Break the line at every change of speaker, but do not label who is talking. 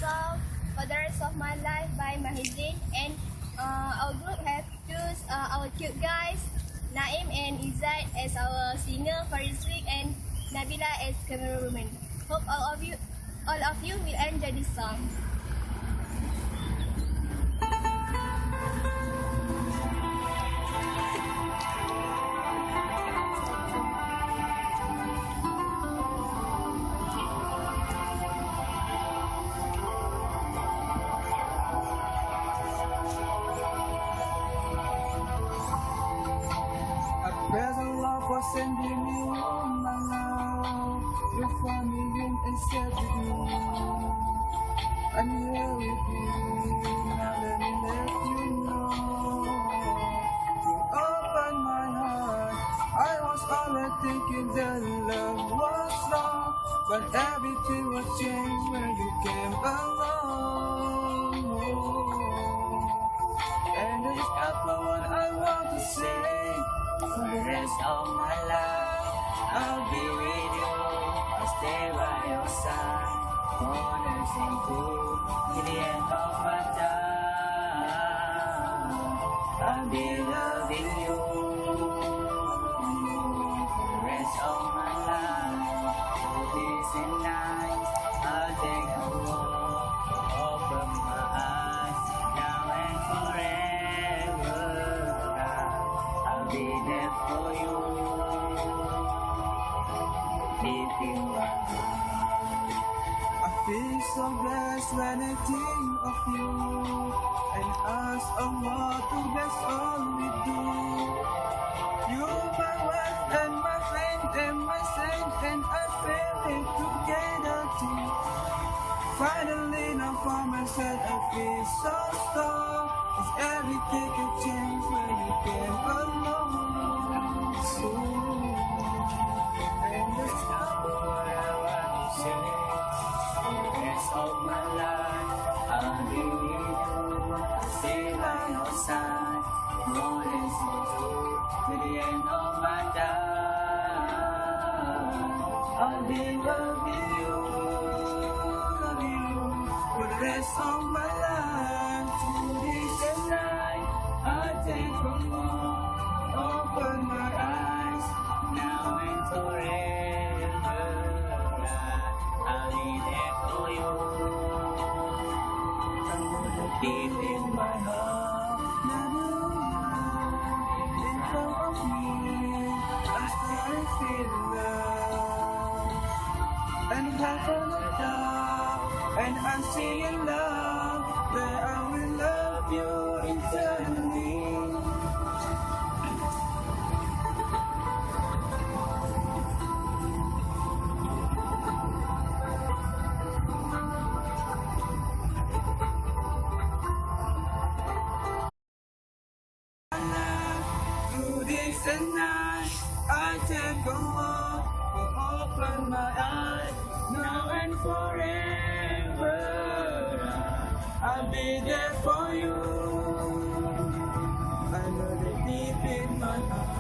song For the Rest of My Life by Mahidin, and our group have choose our cute guys Naim and Izzat as our singer for this week, and Nabila as camerawoman. Hope all of you will enjoy this song.
Present love for sending you on my love. Your family and said with you. I'm here with you. Now let me let you know. You open my heart. I was always thinking that love was wrong, but everything was changed when you came along. And there's a couple what I want to say. For the rest of my life, I'll be with you. I'll stay by your side. Honest and true, to the end of my time. I'll be loving you. For the rest of my life, through days and nights, I'll take a walk. Open my eyes, now and forever. I'll be there for you, deep in my heart. I feel so blessed when I think of you, and ask Allah to bless all we do. You, my wife, and my friend, and my saint, and I pray together too. Finally, now for myself, I feel so strong. Cause everything can change when you came along. And that's not what I want to say. For the rest of my life, I'll be with you. I'll stay by your side. More than true, to the end of my time. I'll be loving you, for the rest of my life. Through days and night, I take a walk. Open my eyes, now and forever. I'll be there for you. Deep in my heart, in front of me, I started feeling love. And half of the dark, and I'm seeing love, that I will love you eternally. Through days and nights, I take a walk, will open my eyes, now and forever. I'll be there for you. I know that deep in my heart.